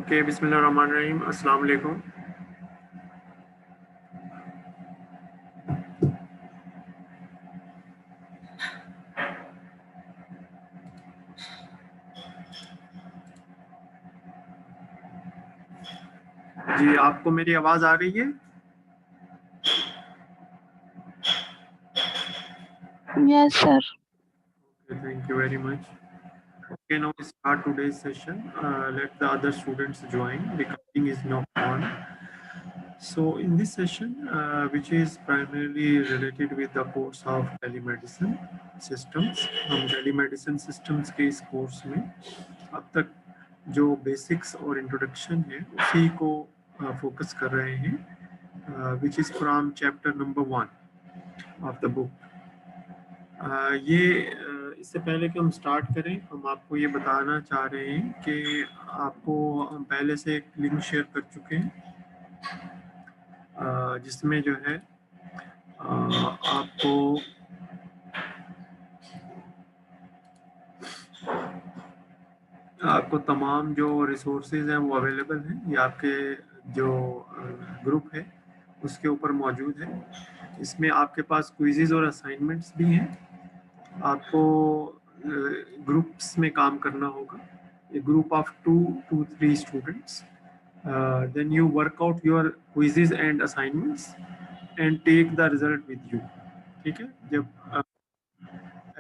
Okay, बिस्मिल्लाहिर्रहमानिर्रहीम। अस्सलाम वालेकुम। जी, आपको मेरी आवाज़ आ रही है? Yes, sir. Okay, thank you very much. Okay, now we start today's session. Let the other students join. Recording is now on. So in this session, which is primarily related with the course of telemedicine systems, हम telemedicine systems के इस course में अब तक जो basics और introduction है उसी को फोकस कर रहे हैं, which is from chapter number 1 of the book. इससे पहले कि हम स्टार्ट करें, हम आपको ये बताना चाह रहे हैं कि आपको हम पहले से एक लिंक शेयर कर चुके हैं, जिसमें जो है आपको तमाम जो रिसोर्सेज हैं वो अवेलेबल हैं। ये आपके जो ग्रुप है उसके ऊपर मौजूद है। इसमें आपके पास क्विज़ेस और असाइनमेंट्स भी हैं। आपको ग्रुप्स में काम करना होगा, a group of 2 to 3 students. Then you work out your quizzes and assignments and take the result with you. ठीक है, जब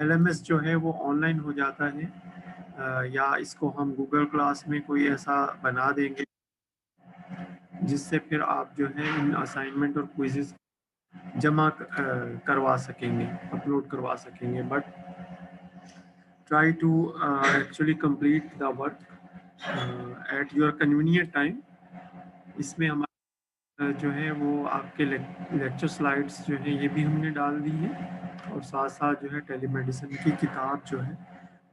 LMS जो है वो ऑनलाइन हो जाता है, या इसको हम गूगल क्लास में कोई ऐसा बना देंगे जिससे फिर आप जो है इन असाइनमेंट और क्विज़ेस जमा करवा सकेंगे, अपलोड करवा सकेंगे, but try to actually complete the work at your convenient time. इसमें हमारा जो है वो आपके लेक्चर स्लाइड्स जो है ये भी हमने डाल दी है, और साथ साथ जो है टेलीमेडिसिन की किताब जो है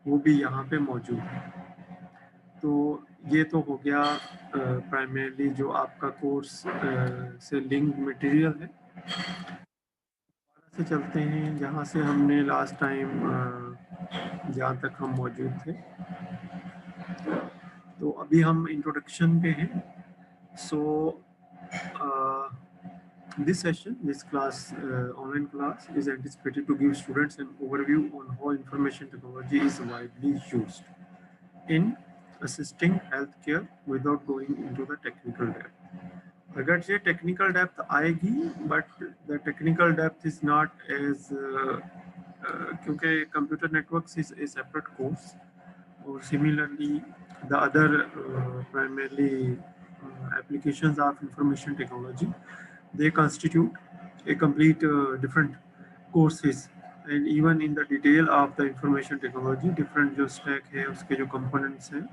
वो भी यहाँ पे मौजूद है। तो ये तो हो गया प्राइमरली जो आपका कोर्स से लिंक मटेरियल है। से चलते हैं जहाँ से हमने लास्ट टाइम जहाँ तक हम मौजूद थे, तो अभी हम इंट्रोडक्शन पे हैं। सो this session, this class, online class, is anticipated to give students an overview on how information technology is widely used in assisting healthcare without going into the technical depth. अगर ये टेक्निकल डेप्थ आएगी, but the technical depth is not edge, क्योंकि computer networks is a separate course, और similarly the other primarily applications of information technology, they constitute a complete different courses, and even in the detail of the information technology different जो stack है उसके जो components हैं,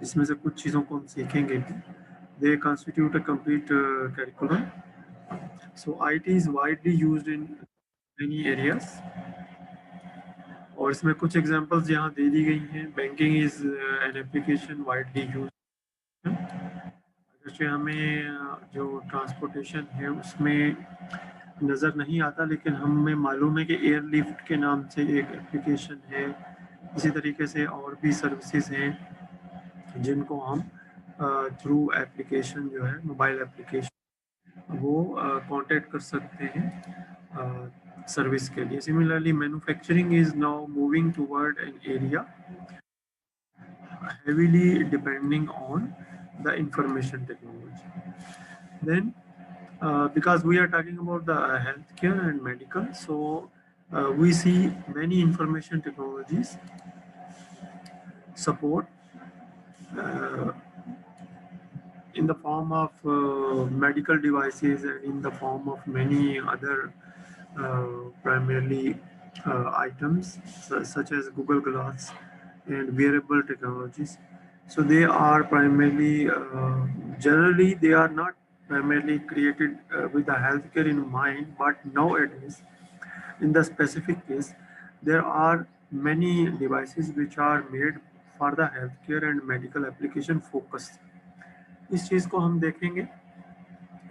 इसमें से कुछ चीज़ों को हम सीखेंगे भी, they constitute a complete curriculum. So IT is widely used in many areas, और इसमें कुछ एग्जांपल्स यहाँ दे दी गई हैं। Banking is an application widely use. जैसे हमें जो ट्रांसपोर्टेशन है उसमें नज़र नहीं आता, लेकिन हमें मालूम है कि एयरलिफ्ट के नाम से एक एप्लीकेशन है। इसी तरीके से और भी सर्विसेज हैं जिनको हम थ्रू एप्लीकेशन जो है मोबाइल एप्लीकेशन वो कांटेक्ट कर सकते हैं सर्विस के लिए। Similarly manufacturing is now moving toward an area heavily depending on the information technology. Then because we are talking about the healthcare and medical, so we see many information technologies support in the form of medical devices and in the form of many other primarily items such as Google Glass and wearable technologies. So they are primarily, generally they are not primarily created with the healthcare in mind, but nowadays in the specific case there are many devices which are made for the healthcare and medical application focus. इस चीज़ को हम देखेंगे।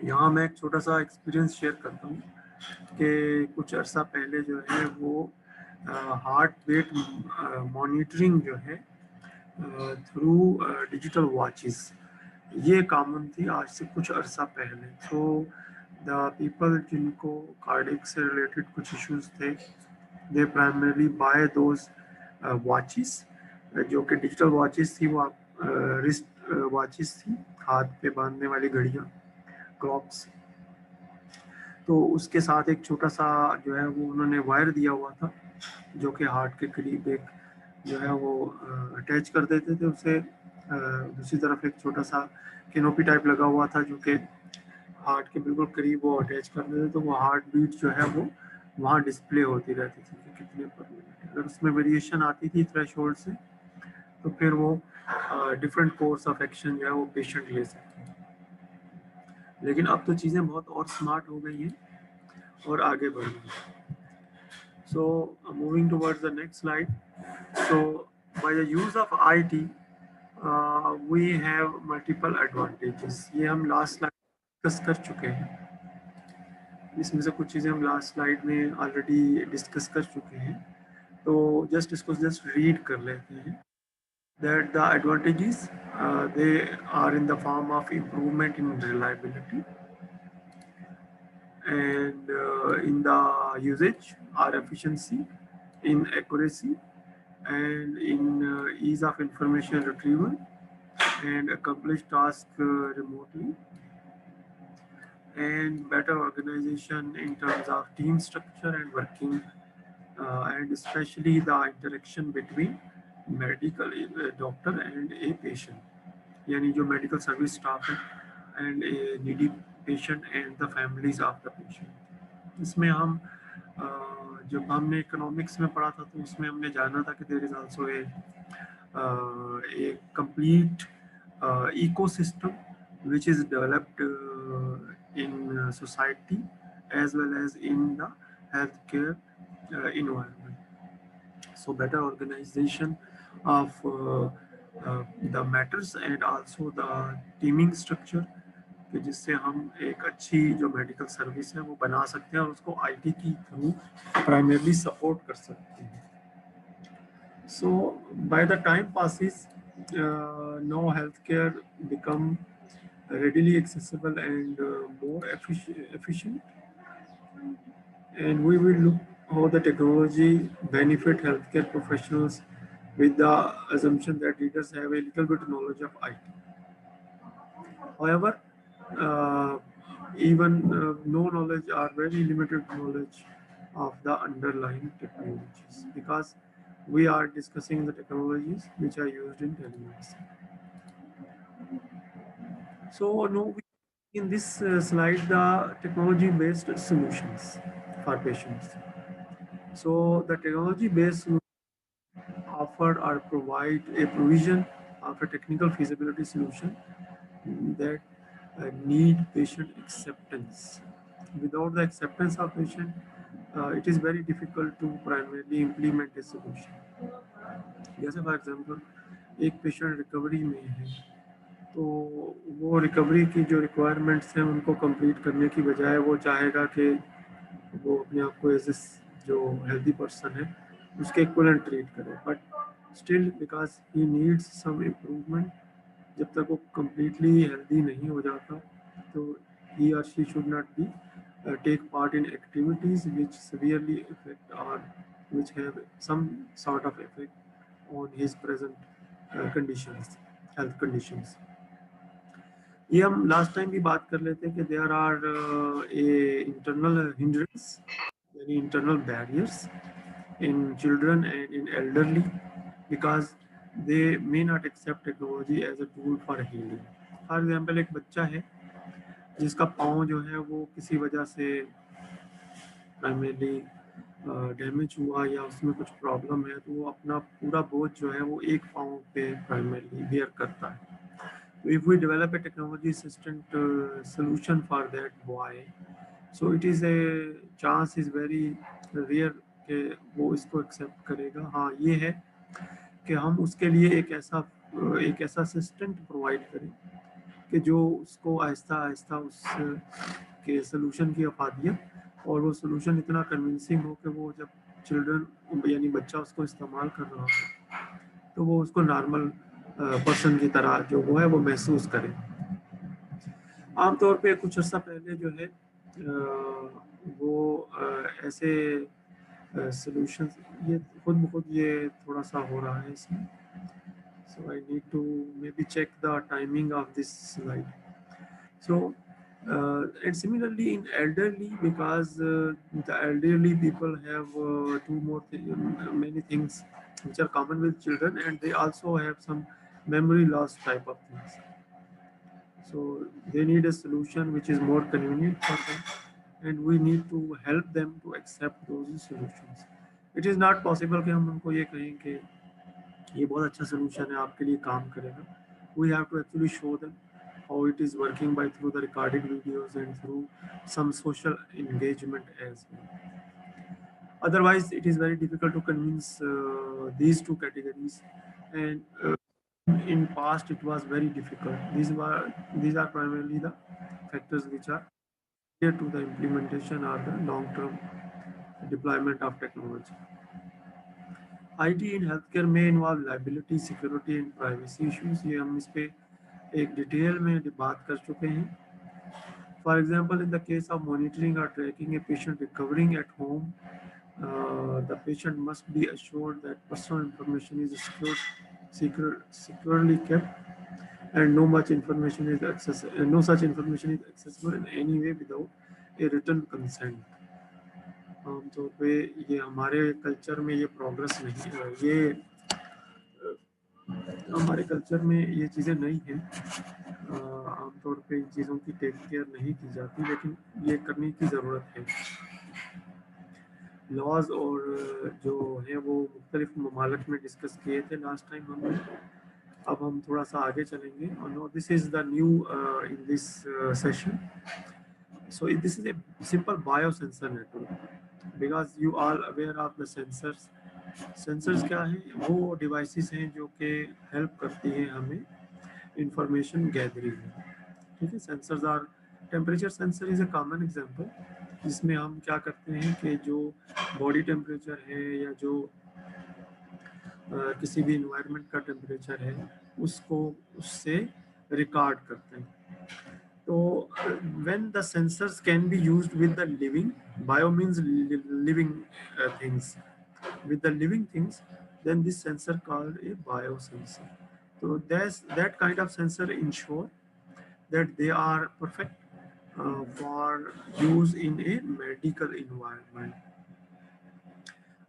यहाँ मैं एक छोटा सा experience share करता हूँ कि कुछ अर्सा पहले जो है वो हार्ट रेट मॉनिटरिंग जो है थ्रू डिजिटल वॉचेस। ये कॉमन थी आज से कुछ अरसा पहले। तो द पीपल जिनको कार्डिक से रिलेटेड कुछ इश्यूज थे, दे प्राइमरली बाय दोज वॉचेस, जो कि डिजिटल वॉचेस थी। वो रिस्ट वॉचेस थी, हाथ पे बांधने वाली घड़ियाँ, क्लॉक्स। तो उसके साथ एक छोटा सा जो है वो उन्होंने वायर दिया हुआ था, जो कि हार्ट के करीब एक जो है वो अटैच कर देते थे उसे। दूसरी तरफ एक छोटा सा कैनोपी टाइप लगा हुआ था, जो कि हार्ट के बिल्कुल करीब वो अटैच कर देते, तो वो हार्ट बीट जो है वो वहाँ डिस्प्ले होती रहती थी कि कितने पर मिनट। अगर उसमें वेरिएशन आती थी थ्रेशोल्ड से, तो फिर वो डिफरेंट कोर्स ऑफ एक्शन जो है वो पेशेंट ले सकते हैं। लेकिन अब तो चीज़ें बहुत और स्मार्ट हो गई हैं और आगे बढ़ गई हैं। So moving towards the next slide. So by the use of IT, we have multiple advantages. ये हम लास्ट स्लाइड डिस्कस कर चुके हैं। इसमें से कुछ चीज़ें हम लास्ट स्लाइड में ऑलरेडी डिस्कस कर चुके हैं, तो जस्ट इसको जस्ट रीड कर लेते हैं। That the advantages, they are in the form of improvement in reliability and in the usage or efficiency, in accuracy, and in ease of information retrieval, and accomplish tasks remotely, and better organization in terms of team structure and working, and especially the interaction between medical doctor and a patient, यानी जो medical service staff है and A needy patient and the families of the patient. इसमें हम जब हमने economics में पढ़ा था तो उसमें हमने जाना था कि there is also a complete ecosystem which is developed in society as well as in the healthcare environment. So better organization of the matters and also the teaming structure, कि जिससे हम एक अच्छी जो मेडिकल सर्विस है वो बना सकते हैं और उसको आईटी की थ्रू प्राइमरली सपोर्ट कर सकते हैं। So by the time passes, now healthcare become readily accessible and more efficient. And we will look how the technology benefit healthcare professionals with the assumption that readers have a little bit knowledge of IT. However, uh, even no knowledge or very limited knowledge of the underlying technologies, because we are discussing the technologies which are used in telemedicine. So now we in this slide the technology based solutions for patients. So the technology based offered or provide a provision of a technical feasibility solution that need patient acceptance. Without the acceptance of patient, it is very difficult to primarily implement a solution. जैसे for example एक patient recovery में है, तो वो recovery की जो requirements हैं उनको कंप्लीट करने की बजाय वो चाहेगा कि वो अपने आप को एज जो हेल्दी पर्सन है उसके इक्वलेंट ट्रीट करे, but still because he needs some improvement, जब तक वो कम्प्लीटली हेल्दी नहीं हो जाता तो he or she should not be take part in activities which severely affect or which have some sort of effect on his present conditions, health conditions. ये हम last time भी बात कर लेते हैं कि there are a internal hindrance, यानी internal barriers in children and in elderly because they may not accept technology as a tool for healing. For example, एक बच्चा है जिसका पाँव जो है वो किसी वजह से प्राइमरली डैमेज हुआ या उसमें कुछ प्रॉब्लम है, तो वो अपना पूरा बोझ जो है वो एक पाँव पे प्राइमरली बेयर करता है। If we develop a technology assistant solution for that boy, so it is a chance is very rare कि वो इसको एक्सेप्ट करेगा। हाँ ये है कि हम उसके लिए एक ऐसा असिस्टेंट प्रोवाइड करें कि जो उसको आहिस्ता आहिस्ता उस के सोल्यूशन की अफादियत और वो सोल्यूशन इतना कन्विंसिंग हो कि वो जब चिल्ड्रन यानी बच्चा उसको इस्तेमाल कर रहा हो तो वो उसको नॉर्मल पर्सन की तरह जो वो है वो महसूस करें। आमतौर पे कुछ अर्सा पहले जो है वो ऐसे सॉल्यूशंस, ये खुद ब खुद ये थोड़ा सा हो रहा है इसमें, so I need to maybe check the timing of this slide. So and similarly in elderly, because the elderly people have many things which are common with children, and they also have some memory loss type of things. So they need a solution which is more convenient for them, and we need to help them to accept those solutions. It is not possible कि हम उनको ये कहें कि ये बहुत अच्छा solution है, आपके लिए काम करेगा. We have to actually show them how it is working by through the recorded videos and through some social engagement as well. Otherwise, it is very difficult to convince these two categories, and in past it was very difficult. These are primarily the factors which are here to the implementation or the long-term deployment of technology. IT in healthcare may involve liability, security and privacy issues. ये हम इस पे एक detail में बात कर चुके हैं. For example, in the case of monitoring or tracking a patient recovering at home, the patient must be assured that personal information is securely kept, and no such information is accessible in any way without a written consent. आमतौर पे ये हमारे culture में ये progress नहीं है, ये हमारे कल्चर में ये चीज़ें नहीं हैं. आमतौर पे इन चीज़ों की टेक केयर नहीं की जाती, लेकिन ये करने की ज़रूरत है. लॉज और जो है वो मुख्तलिफ ममालिक में डिस्कस किए थे लास्ट टाइम हमने. अब हम थोड़ा सा आगे चलेंगे. और no, this is the new in this session. So this is a simple biosensor network, because you are aware of the sensors. Sensors क्या है? वो डिवाइसेस हैं जो कि हेल्प करती हैं हमें इंफॉर्मेशन गैदरिंग में. ठीक है. Sensors are, temperature sensor is a common example, जिसमें हम क्या करते हैं कि जो बॉडी टेम्परेचर है या जो किसी भी इन्वायरमेंट का टेम्परेचर है उसको उससे रिकॉर्ड करते हैं. So when the sensors can be used with the living, bio means living things, with the living things, then this sensor called a biosensor. So that kind of sensor ensure that they are perfect for use in a medical environment.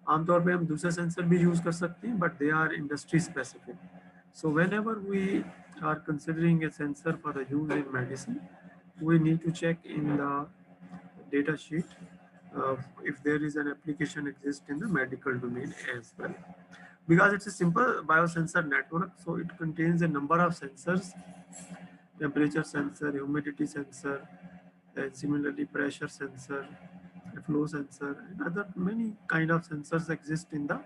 आमतौर पे हम दूसरे sensor भी use कर सकते हैं, but they our industry specific. So whenever we are considering a sensor for the use in medicine, we need to check in the data sheet if there is an application exist in the medical domain as well. Because it's a simple biosensor network, so it contains a number of sensors: temperature sensor, humidity sensor, and similarly pressure sensor, flow sensor, and other many kind of sensors exist in the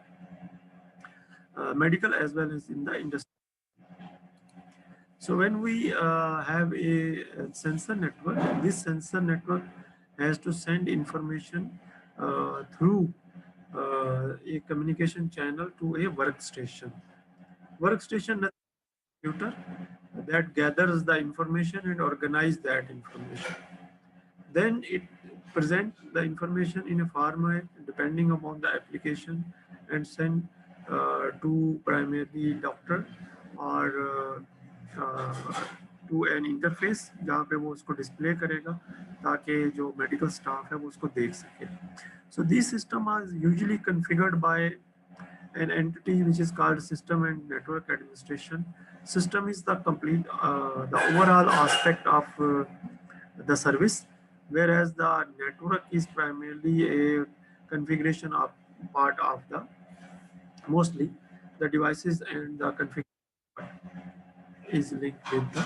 medical as well as in the industry. So when we have a sensor network, this sensor network has to send information through a communication channel to a workstation. Workstation is a computer that gathers the information and organize that information. Then it present the information in a format depending upon the application and send to primarily doctor or to an interface जहाँ पे वो उसको display करेगा ताकि जो medical staff है वो उसको देख सके. So these systems are usually configured by an entity which is called system and network administration. System is the complete the overall aspect of the service, whereas the network is primarily a configuration of part of the, mostly the devices, and the configuration is linked with the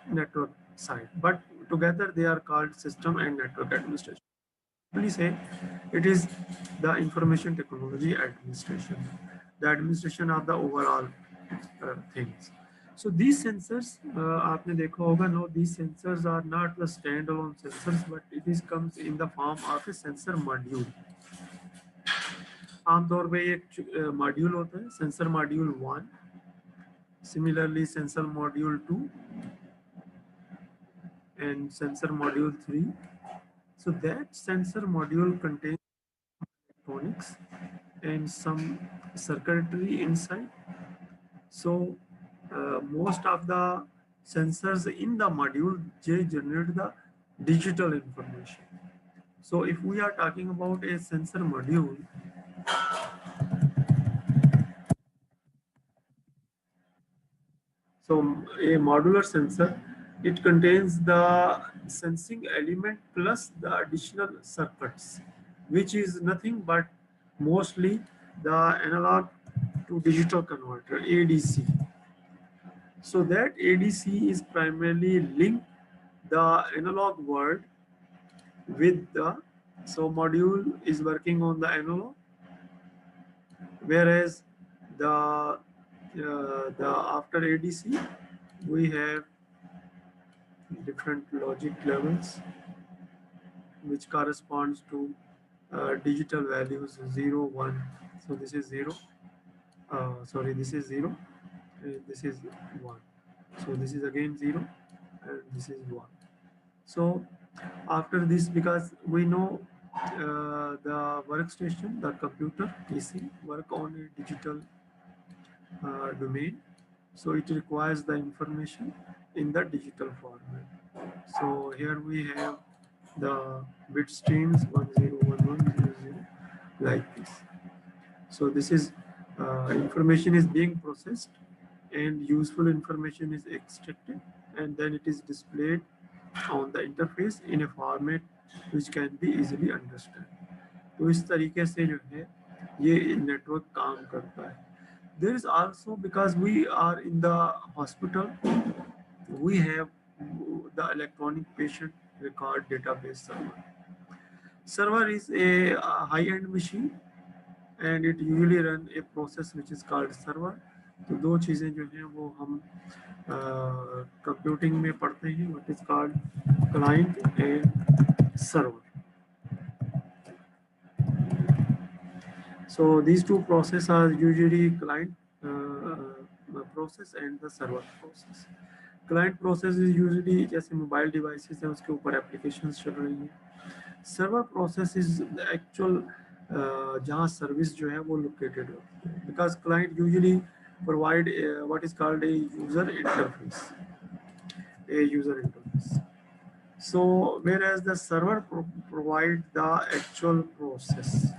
network side, but together they are called system and network administration. Please say it is the information technology administration, the administration of the overall things. So these sensors, आपने देखा होगा, no, these sensors are not the standalone sensors, but it is comes in the form of a sensor module. आमतौर पे एक module होता है, sensor module 1, similarly sensor module 2 and sensor module 3. So that sensor module contains electronics and some circuitry inside. So most of the sensors in the module, they generate the digital information. So if we are talking about a sensor module, so a modular sensor, it contains the sensing element plus the additional circuits, which is nothing but mostly the analog to digital converter, ADC. So that ADC is primarily linked the analog world with the, so module is working on the analog, whereas the after ADC we have different logic levels which corresponds to digital values 0 1. So this is 0, sorry, this is 0, this is 1, so this is again 0 and this is 1. So after this, because we know the workstation, the computer PC work on a digital domain, so it requires the information in the digital format. So here we have the bit streams 101100 like this. So this is information is being processed and useful information is extracted, and then it is displayed on the interface in a format which can be easily understood. तो इस तरीके से जो है ये network काम करता है. There is also, because we are in the hospital, we have the electronic patient record database server. Server is a high-end machine and it usually run a process which is called server. तो दो चीज़ें जो हैं वो हम computing में पढ़ते हैं, what is called client and server. So these two processes are usually client process and the server process. Client process is usually जैसे मोबाइल डिवाइसेस हैं उसके ऊपर एप्लीकेशंस चल रही हैं. Server process is the actual जहाँ सर्विस जो है वो लोकेटेड होती है, because client usually provide what is called a user interface. So whereas the server provide the actual process,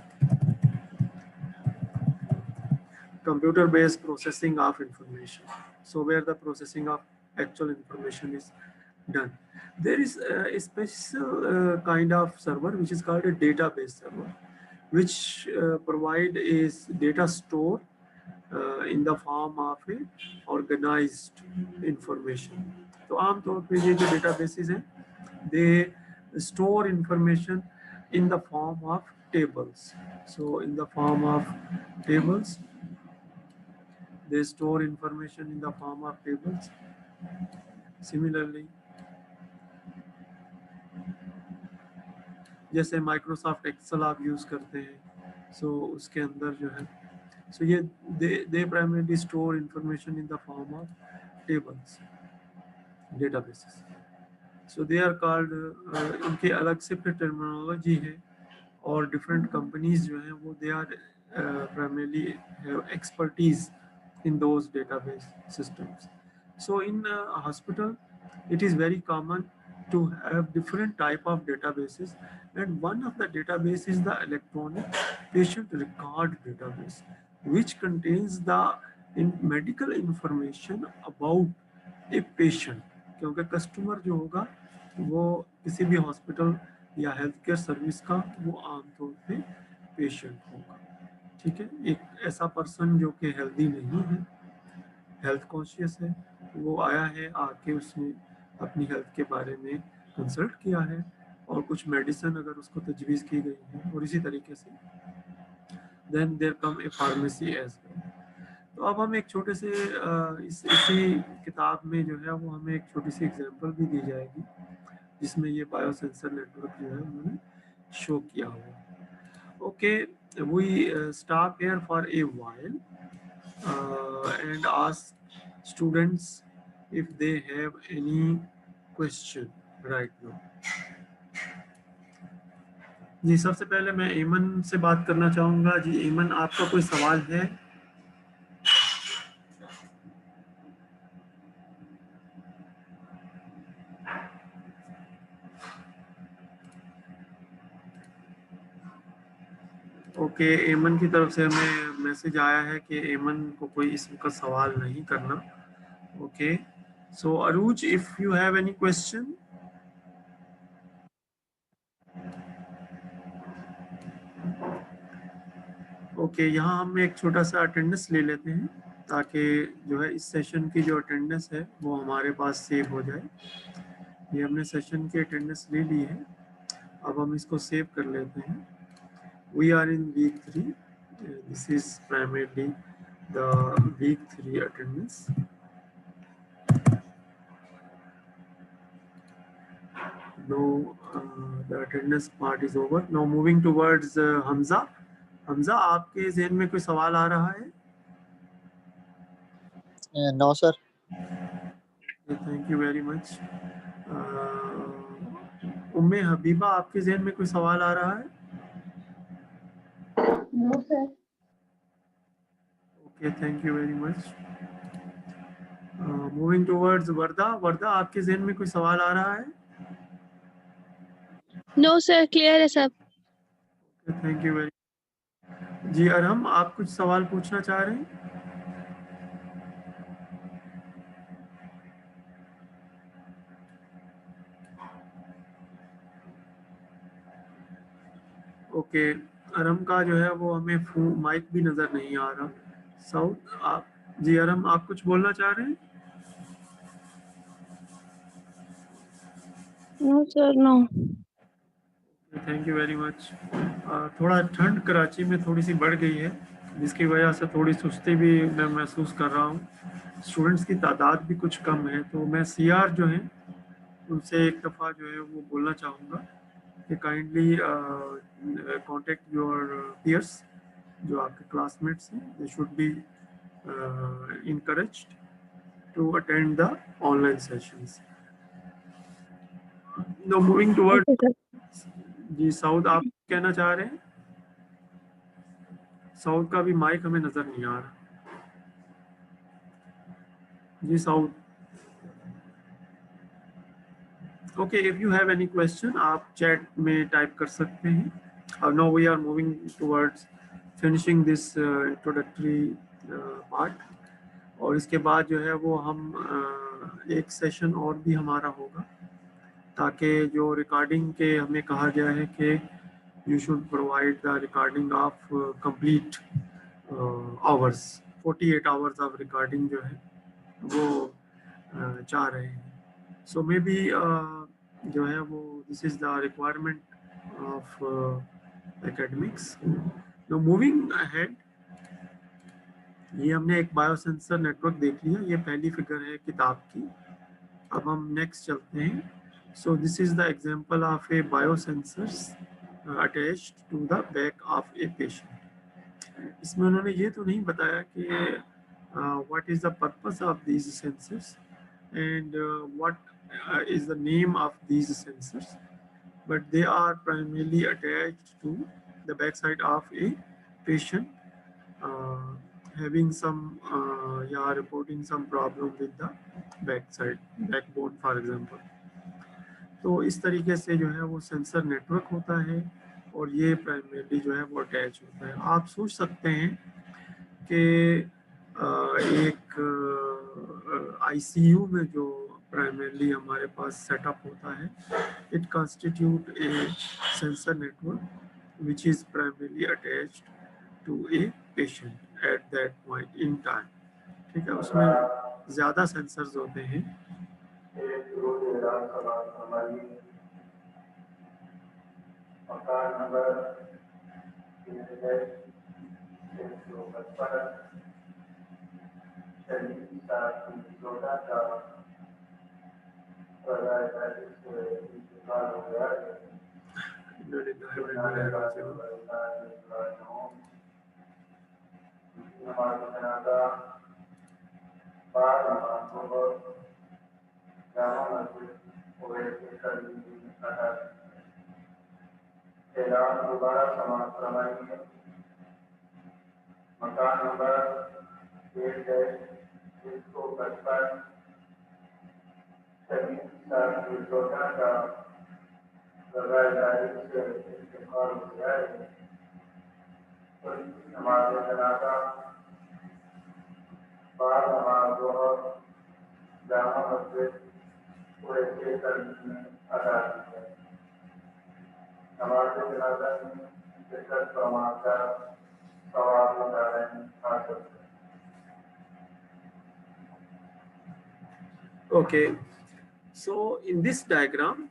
computer based processing of information, so where the processing of actual information is done. There is a special kind of server which is called a database server, which provide is data store in the form of a organized information. तो आमतौर पे ये जो databases हैं, they store information in the form of tables. So in the form of tables, they store information in the form of tables. Similarly, जैसे Microsoft Excel आप use करते हैं, सो उसके अंदर जो है, सो ये they primarily store information in the form of tables, databases. So they are called, इनके अलग से फिर टर्मिनोलॉजी है, और डिफरेंट कंपनीज जो हैं वो they are primarily have expertise in those database systems. So in hospital it is very common to have different type of databases, and one of the database is the electronic patient record database, which contains the medical information about a patient. क्योंकि customer जो होगा वो किसी भी hospital या health care service का वो आमतौर पे पेशेंट होगा. ठीक है, एक ऐसा पर्सन जो कि हेल्दी नहीं है, हेल्थ कॉन्शियस है, वो आया है, आके उसने अपनी हेल्थ के बारे में कंसल्ट किया है और कुछ मेडिसिन अगर उसको तजवीज़ की गई है, और इसी तरीके से then there come a pharmacy as well. तो अब हम एक छोटे से इसी किताब में जो है वो हमें एक छोटी सी एग्जांपल भी दी जाएगी जिसमें ये बायोसेंसर नेटवर्क जो है उन्होंने शो किया हुआ. Okay, we stop here for a while and ask students if they have any question right now. जी, सबसे पहले मैं एमन से बात करना चाहूँगा। जी एमन, आपका कोई सवाल है? ओके, एमन की तरफ से हमें मैसेज आया है कि एमन को कोई इसम का सवाल नहीं करना। Okay, so Arooj, if you have any question. Okay, यहाँ हम एक छोटा सा अटेंडेंस ले लेते हैं ताकि जो है इस सेशन की जो अटेंडेंस है वो हमारे पास सेव हो जाए। ये हमने सेशन की अटेंडेंस ले ली है, अब हम इसको सेव कर लेते हैं। We are in week 3, this is primarily the week 3 attendance. Now the attendance part is over. Now moving towards Hamza. Hamza, आपके ज़हन में कोई सवाल आ रहा है? No sir. Thank you very much. Umme Habiba, आपके ज़हन में कोई सवाल आ रहा है? No sir. Okay, thank you very much. Moving towards वर्दा. वर्दा, आपके ज़हन में कोई सवाल आ रहा है? No sir, clear है सब। Thank you very. जी अरहम, आप कुछ सवाल पूछना चाह रहे हैं? ओके, अरहम का जो है वो हमें माइक भी नज़र नहीं आ रहा। साउथ, आप जी अरहम, आप कुछ बोलना चाह रहे हैं? No sir, no. Thank you very much. थोड़ा ठंड कराची में थोड़ी सी बढ़ गई है, जिसकी वजह से थोड़ी सुस्ती भी मैं महसूस कर रहा हूँ। स्टूडेंट्स की तादाद भी कुछ कम है, तो मैं सीआर जो है उनसे एक दफ़ा जो है वो बोलना चाहूँगा कि काइंडली कॉन्टेक्ट योर पीयर्स, जो आपके क्लासमेट्स हैं, they should be encouraged to attend the online sessions. Now moving toward Okay, sir. Ji south, आप कहना चाह रहे हैं? साउथ का भी माइक हमें नजर नहीं आ रहा। जी south, okay, if you have any question आप चैट में टाइप कर सकते हैं। अब now we are moving towards finishing this introductory part, और इसके बाद जो है वो हम एक सेशन और भी हमारा होगा, ताकि जो रिकॉर्डिंग के हमें कहा गया है कि you should provide the recording of complete hours, 48 hours of recording जो है वो चाह रहे हैं। So maybe जो है वो this is the requirement of academics. Now moving ahead, ये हमने एक बायोसेंसर नेटवर्क देख लिया, ये पहली फिगर है किताब की। अब हम नेक्स्ट चलते हैं। So this is the example of a biosensors attached to the back of a patient. इसमें उन्होंने ये तो नहीं बताया कि what is the purpose of these sensors and what is the name of these sensors, but they are primarily attached to the backside of a patient having some reporting some problem with the backbone for example. तो इस तरीके से जो है वो sensor network होता है और ये प्राइमरीली जो है वो अटैच होता है। आप सोच सकते हैं कि एक आईसीयू में जो प्राइमरीली हमारे पास सेटअप होता है, it constitute a sensor network which is primarily attached to a patient at that point in time. ठीक है, उसमें ज़्यादा सेंसर्स होते हैं। मकान नंबर मकान नंबर 1-155 सभी का लगातार से इस्तेमाल हो रहा है। तो हमारे जनाजा बाद हमारा जोहर जामा मस्जिद पूरे के करने अदा की है। हमारे जनाजा में जिक्र समाचार सवाल उठाने हासिल। Okay, so in this diagram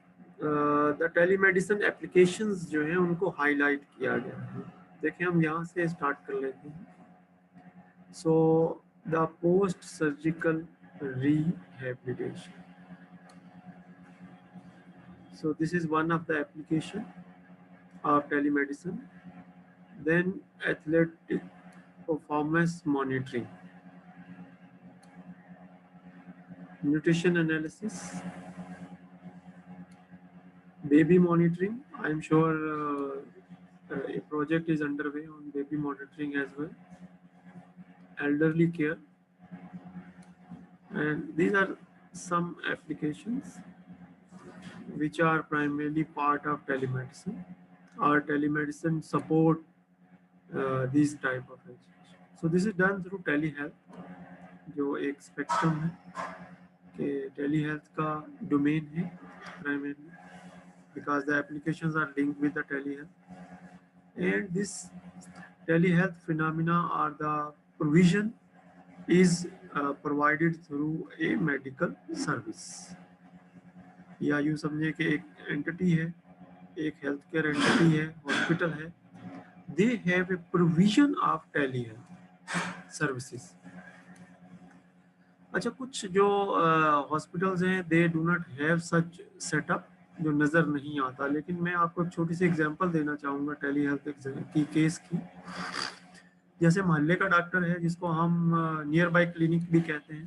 the telemedicine applications जो हैं उनको highlight किया गया है। देखिए हम यहाँ से start कर लेते हैं। So the post surgical rehabilitation, so this is one of the application of telemedicine. Then athletic performance monitoring, nutrition analysis, baby monitoring. I am sure a project is underway on baby monitoring as well. Elderly care, and these are some applications which are primarily part of telemedicine, or telemedicine support these type of education. So this is done through telehealth, जो एक spectrum है कि telehealth का domain है primarily, because the applications are linked with the telehealth, and this telehealth phenomena or the provision is provided through a medical service. या यूँ समझे कि एक एंटिटी है, एक हेल्थ केयर एंटिटी है, हॉस्पिटल है, they have A provision of telehealth services. अच्छा, कुछ जो हॉस्पिटल्स हैं they do not have such setup, जो नज़र नहीं आता, लेकिन मैं आपको एक छोटी सी एग्जांपल देना चाहूँगा टेलीहेल्थ की केस की। जैसे मोहल्ले का डॉक्टर है जिसको हम नियर बाई क्लिनिक भी कहते हैं,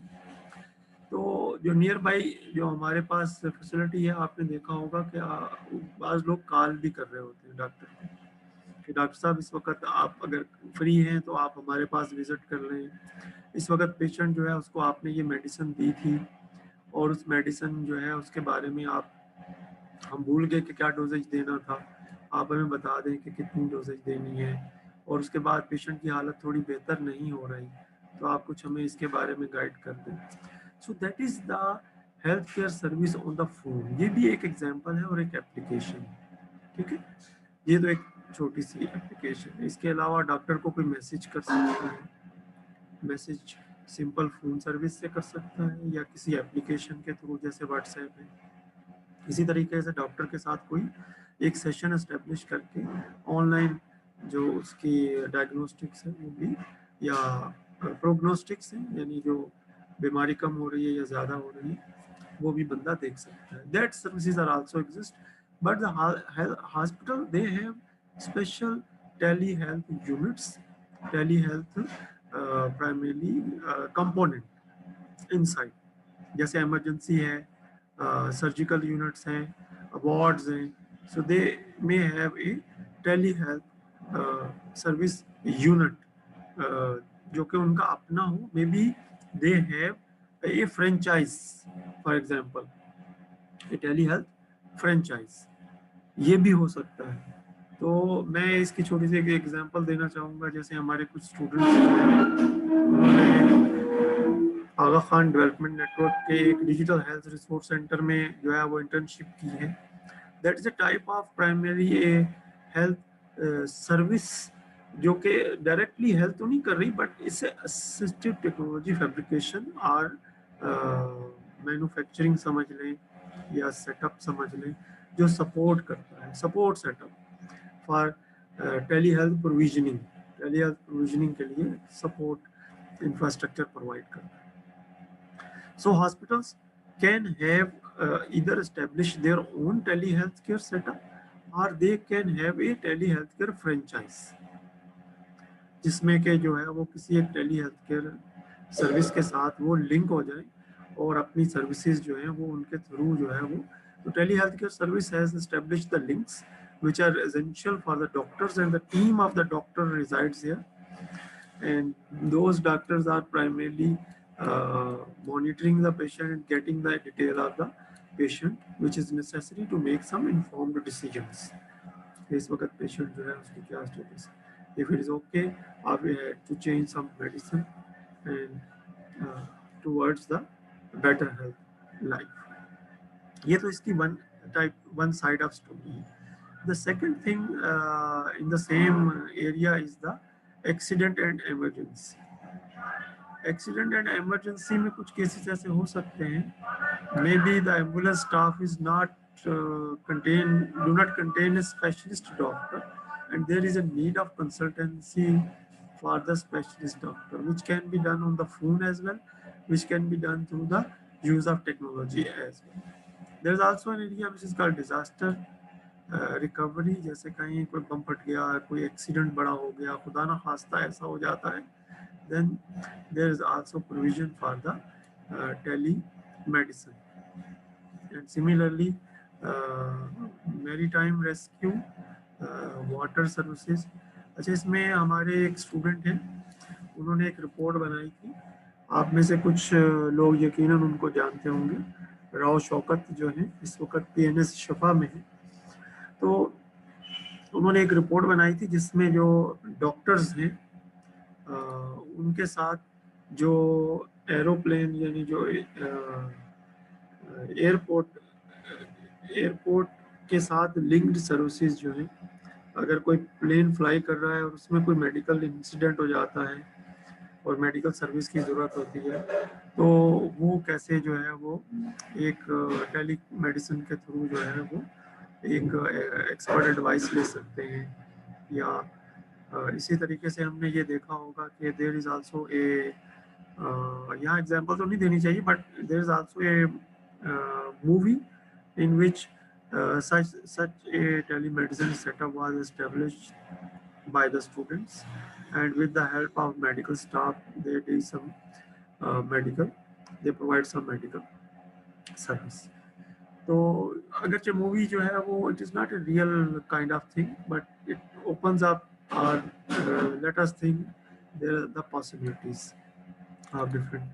तो जो नियर बाई जो हमारे पास फैसिलिटी है, आपने देखा होगा कि बाज़ लोग कॉल भी कर रहे होते हैं डॉक्टर को कि डॉक्टर साहब इस वक्त आप अगर फ्री हैं तो आप हमारे पास विज़िट कर लें, इस वक्त पेशेंट जो है उसको आपने ये मेडिसिन दी थी और उस मेडिसिन जो है उसके बारे में हम भूल गए कि क्या डोजेज देना था, आप हमें बता दें कि कितनी डोजेज देनी है, और उसके बाद पेशेंट की हालत थोड़ी बेहतर नहीं हो रही तो आप कुछ हमें इसके बारे में गाइड कर दें। So that is the health care service on the phone. ये भी एक एग्जांपल है और एक एप्लीकेशन है, ठीक है। ये तो एक छोटी सी एप्लीकेशन है। इसके अलावा डॉक्टर को कोई मैसेज कर सकता है, मैसेज सिंपल फ़ोन सर्विस से कर सकता है या किसी एप्लीकेशन के थ्रू जैसे व्हाट्सएप है। इसी तरीके से डॉक्टर के साथ कोई एक सेशन एस्टेब्लिश करके ऑनलाइन जो उसकी डायग्नोस्टिक्स है वो भी, या प्रोग्नोस्टिक्स है यानी जो बीमारी कम हो रही है या ज़्यादा हो रही है, वो भी बंदा देख सकता है। That services are also exist, but the hospital they have special tele health units, tele health primarily component inside, जैसे इमरजेंसी है, सर्जिकल यूनिट्स हैं, वार्ड्स हैं, so they may have a tele health service unit जो कि उनका अपना हो। Maybe they have a franchise, for example a tele health franchise, ये भी हो सकता है। तो मैं इसकी छोटी सी एक एग्जांपल देना चाहूँगा। जैसे हमारे कुछ स्टूडेंट्स उन्होंने आगा खान डेवलपमेंट नेटवर्क के एक डिजिटल हेल्थ रिसोर्स सेंटर में जो है वो इंटर्नशिप की है। That is a type of primary A health service जो कि डायरेक्टली हेल्थ तो नहीं कर रही, बट इससे असिस्टिव टेक्नोलॉजी फैब्रिकेशन और मैन्युफैक्चरिंग समझ लें या सेटअप समझ लें, जो सपोर्ट करता है, support setup for tele health provisioning, tele health provisioning के लिए सपोर्ट इंफ्रास्ट्रक्चर प्रोवाइड करता है। So hospitals can have either establish their own telehealth care setup और they can have a tele health care franchise, जिसमें कि जो है वो किसी एक टेली हेल्थ केयर सर्विस के साथ वो लिंक हो जाए और अपनी सर्विसेज जो है वो उनके थ्रू जो है वो, तो tele health care service has established the links which are essential for the doctors, and the team of the doctor resides here, and those doctors are primarily monitoring the patient and getting the detail of the patient, which is necessary to make some informed decisions. इस वक्त patient जो है उसकी क्या status है, if it is okay आप to change some medicine and towards the better health life. ये तो इसकी वन साइड ऑफ स्टोरी है। The second thing in the same area is the accident and emergency. Accident and emergency में कुछ cases ऐसे हो सकते हैं, maybe the ambulance staff is not do not contain a specialist doctor, and there is a need of consultancy for the specialist doctor, which can be done on the phone as well, which can be done through the use of technology as well. There is also an area which is called disaster recovery, जैसे कहीं कोई बम फट गया, कोई accident बड़ा हो गया, खुदा ना खास्ता ऐसा हो जाता है, then there is also provision for the telemedicine. And similarly, maritime rescue, water services। अच्छा, इसमें हमारे एक स्टूडेंट हैं, उन्होंने एक रिपोर्ट बनाई थी, आप में से कुछ लोग यकीनन उनको जानते होंगे, राव शौकत जो हैं इस वक्त PNS शफा में हैं। तो उन्होंने एक रिपोर्ट बनाई थी जिसमें जो डॉक्टर्स हैं उनके साथ जो एरोप्लेन यानी जो एयरपोर्ट के साथ लिंक्ड सर्विसेज जो है, अगर कोई प्लेन फ्लाई कर रहा है और उसमें कोई मेडिकल इंसिडेंट हो जाता है और मेडिकल सर्विस की ज़रूरत होती है, तो वो कैसे जो है वो एक टेली मेडिसिन के थ्रू जो है वो एक एक्सपर्ट एडवाइस ले सकते हैं। या इसी तरीके से हमने ये देखा होगा कि देयर इज़ आल्सो ए, यहाँ एग्जांपल तो नहीं देनी चाहिए, but there is also a movie in which such a telemedicine setup was established by the students, and with the help of medical staff they do some they provide some medical service. तो अगरचे movie जो है वो it is not a real kind of thing, but it opens up or let us think there are the possibilities of different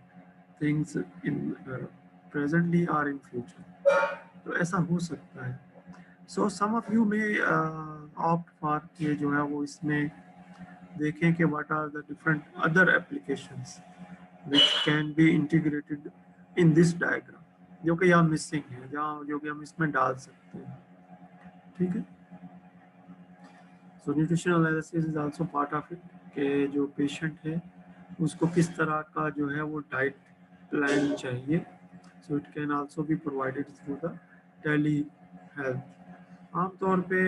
things in presently or in future. तो ऐसा हो सकता है। सो सम ऑफ यू में opt for ये जो है वो इसमें देखें कि what are the different other applications which can be integrated in this diagram, जो कि यहाँ मिसिंग है, जहाँ जो कि हम इसमें डाल सकते हैं। ठीक है, so nutrition analysis is also part of it, कि जो पेशेंट है उसको किस तरह का जो है वो डाइट प्लान चाहिए। So it can also be provided through the tele health. आमतौर पे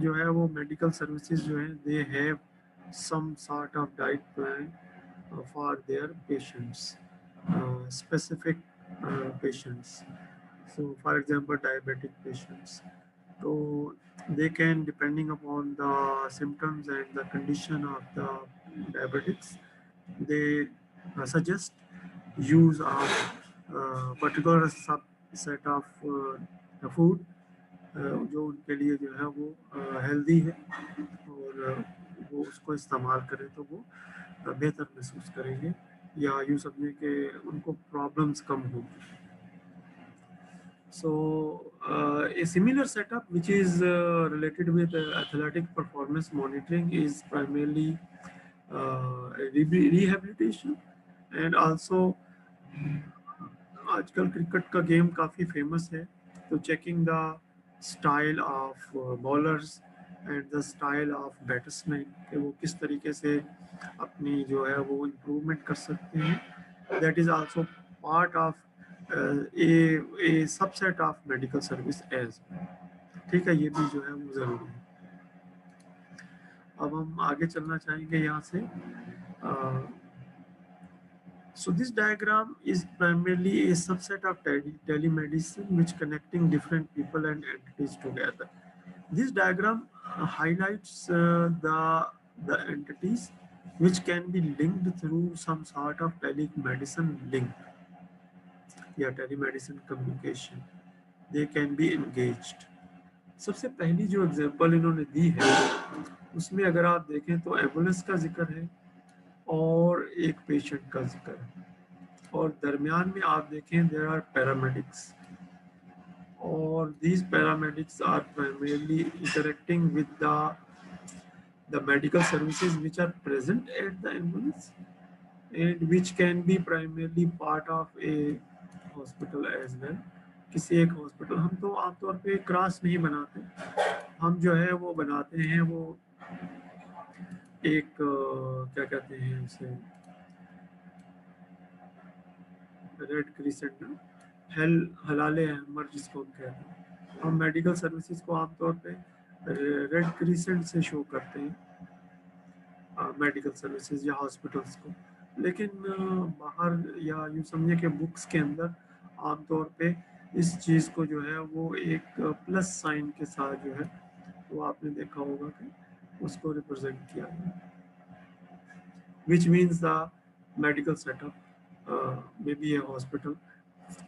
जो है वो मेडिकल सर्विसेज जो है they have some sort of diet plan for their patients, specific patients. So for example diabetic patients, तो they can, depending upon the symptoms and the condition of the diabetics, they suggest use of particular subset of food जो उनके लिए जो है वो healthy है, और वो उसको इस्तेमाल करें तो वो बेहतर महसूस करेंगे, या यूँ समझें कि उनको प्रॉब्लम्स कम होंगी। So a similar setup which is related with athletic performance monitoring is primarily rehabilitation, and also आजकल क्रिकेट का गेम काफ़ी फेमस है, तो checking the style of bowlers and the style of batsman, कि वो किस तरीके से अपनी जो है वो इम्प्रूवमेंट कर सकते हैं, that is also part of a subset of medical service as. ठीक है, ये भी जो है वो ज़रूरी है। अब हम आगे चलना चाहेंगे यहाँ से। So this diagram is primarily a subset of telemedicine which connecting different people and entities together. This diagram highlights the entities which can be linked through some sort of telemedicine link या telemedicine communication. They can be engaged. सबसे पहली जो example इन्होंने दी है उसमें अगर आप देखें तो एम्बुलेंस का जिक्र है और एक पेशेंट का जिक्र है और दरमियान में आप देखें देयर आर पैरामेडिक्स और these paramedics are primarily interacting with the medical services which are present at the ambulance and which can be primarily part of a hospital as well. किसी एक हॉस्पिटल हम तो आमतौर पे क्रॉस नहीं बनाते, हम जो है वो बनाते हैं वो एक क्या कहते हैं उसे रेड क्रिसेंट हलाले अहमर जिसको हम कहते हैं। हम मेडिकल सर्विसेज को आमतौर पे रेड क्रिसेंट से शो करते हैं मेडिकल सर्विसेज या हॉस्पिटल्स को, लेकिन बाहर या यूँ समझिए कि बुक्स के अंदर आमतौर पे इस चीज़ को जो है वो एक प्लस साइन के साथ जो है वो आपने देखा होगा कि उसको रिप्रेजेंट किया गया, which means the medical setup, maybe a hospital.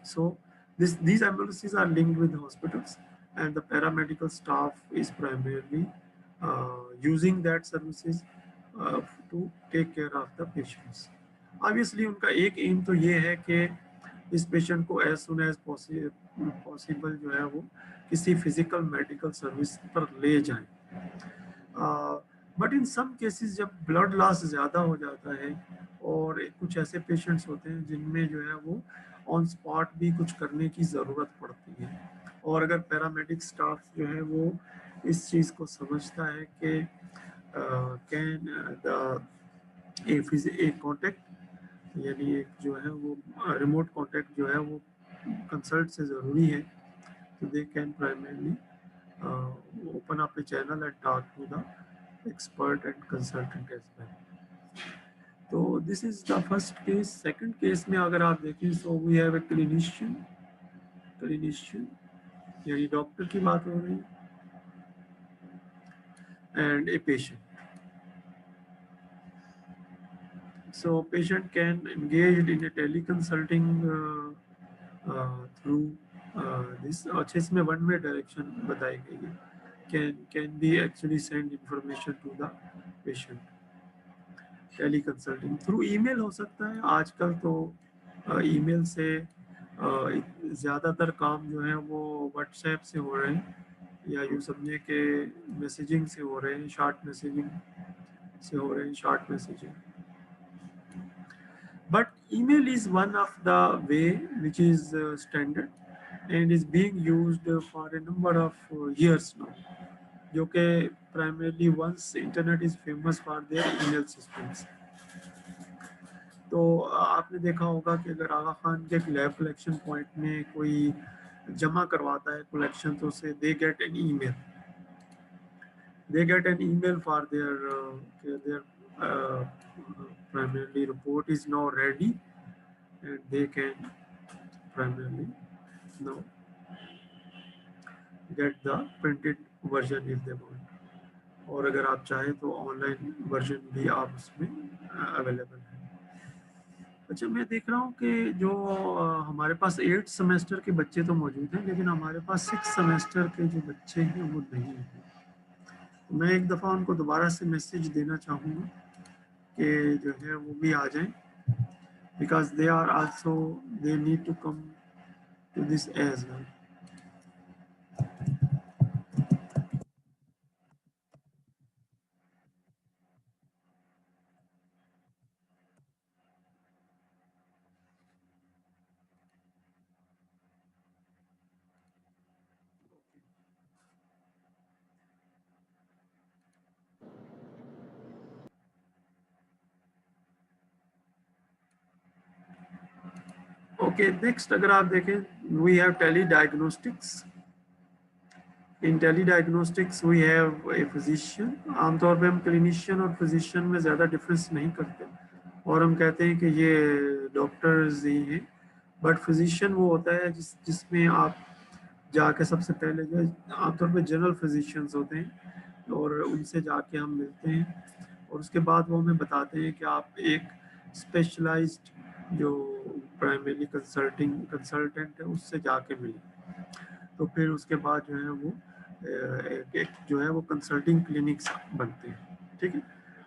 So these ambulances are linked with hospitals, and the paramedical staff is primarily using that services to take care of the patients. Obviously उनका एक M तो ये है कि इस patient को as soon as possible जो है वो किसी फिजिकल मेडिकल सर्विस पर ले जाएं। बट इन सम केसेस जब ब्लड लॉस ज़्यादा हो जाता है और कुछ ऐसे पेशेंट्स होते हैं जिनमें जो है वो ऑन स्पॉट भी कुछ करने की ज़रूरत पड़ती है, और अगर पैरामेडिक स्टाफ जो है वो इस चीज़ को समझता है कि कैन द कॉन्टेक्ट यानी एक जो है वो रिमोट कॉन्टेक्ट जो है वो कंसल्ट से ज़रूरी है, तो they can primarily open up a channel and talk to the expert and consultant as well. तो this is the first case. Second case में अगर आप देखें so we have a clinician यानी डॉक्टर की बात हो रही and a patient. So patient can engage in a teleconsulting through this. अच्छा इसमें one way direction बताई गई है. Can be actually send information to the patient. Teleconsulting through email हो सकता है, आजकल तो ईमेल से ज़्यादातर काम जो है वो व्हाट्सएप से हो रहे हैं या यूँ समझे कि मैसेजिंग से हो रहे हैं, शॉर्ट मैसेजिंग से हो रहे हैं, short messaging. But email is one of the way which is standard and is being used for a number of years now, जो कि primarily once internet is famous for their email systems. तो आपने देखा होगा कि अगर आगा खान के lab collection point में कोई जमा करवाता है कलेक्शन तो उसे they get an email for their primarily report is now ready and they can primarily now get the printed version if they want, और अगर आप चाहें तो ऑनलाइन वर्जन भी आप उसमें अवेलेबल है। अच्छा मैं देख रहा हूँ कि जो हमारे पास 8 सेमेस्टर के बच्चे तो मौजूद हैं, लेकिन हमारे पास 6 सेमेस्टर के जो बच्चे हैं वो नहीं हैं। तो मैं एक दफ़ा उनको दोबारा से मैसेज देना चाहूँगा कि जो है वो भी आ जाएं, because they are also they need to come to this as well. Okay next अगर आप देखें we have tele diagnostics. In tele diagnostics we have a physician. आमतौर पे हम क्लिनिशियन और फिजिशियन में ज़्यादा डिफरेंस नहीं करते और हम कहते हैं कि ये डॉक्टर्स ही हैं, बट फिजिशियन वो होता है जिसमें आप जाके सबसे पहले जो है आमतौर पे जनरल फिजिशियंस होते हैं और उनसे जाके हम मिलते हैं और उसके बाद वो हमें बताते हैं कि आप एक स्पेशलाइज्ड जो प्राइमरी कंसल्टेंट है उससे जाके मिलें। तो फिर उसके बाद जो है वो एक जो है वो कंसल्टिंग क्लिनिक्स बनते हैं, ठीक है।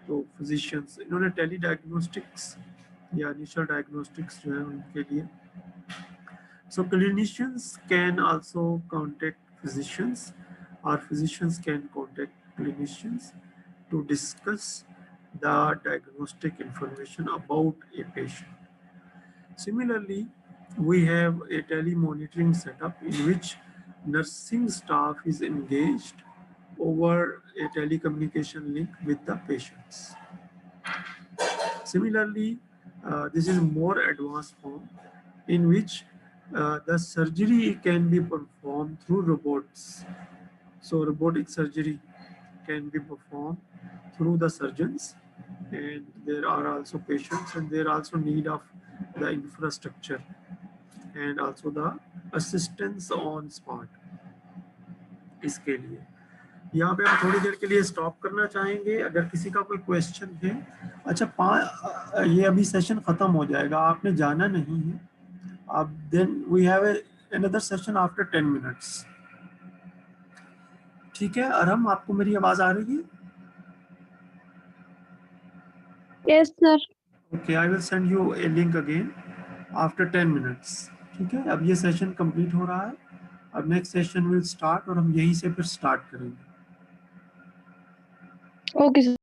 तो फिजिशियंस इन्होंने टेली डायग्नोस्टिक्स या इनिशियल डायग्नोस्टिक्स जो है उनके लिए, so clinicians can also contact physicians or physicians can contact clinicians to discuss the diagnostic information about a patient. Similarly, we have a telemonitoring setup in which nursing staff is engaged over a telecommunication link with the patients. Similarly, this is more advanced form in which the surgery can be performed through robots. So robotic surgery can be performed through the surgeons, and there are also patients and there also need of the infrastructure and also the assistance on spot इसके लिए। यहाँ पे हम थोड़ी देर के लिए stop करना चाहेंगे अगर किसी का कोई क्वेश्चन है। अच्छा, ये अभी सेशन खत्म हो जाएगा, आपने जाना नहीं है। अब then we have another session after 10 minutes. ठीक है अरहम, आपको मेरी आवाज आ रही है? Yes, sir. Okay, I will send U A link again after 10 minutes. ठीक है, अब ये सेशन कंप्लीट हो रहा है, अब नेक्स्ट सेशन विल स्टार्ट और हम यहीं से फिर स्टार्ट करेंगे। Okay, sir.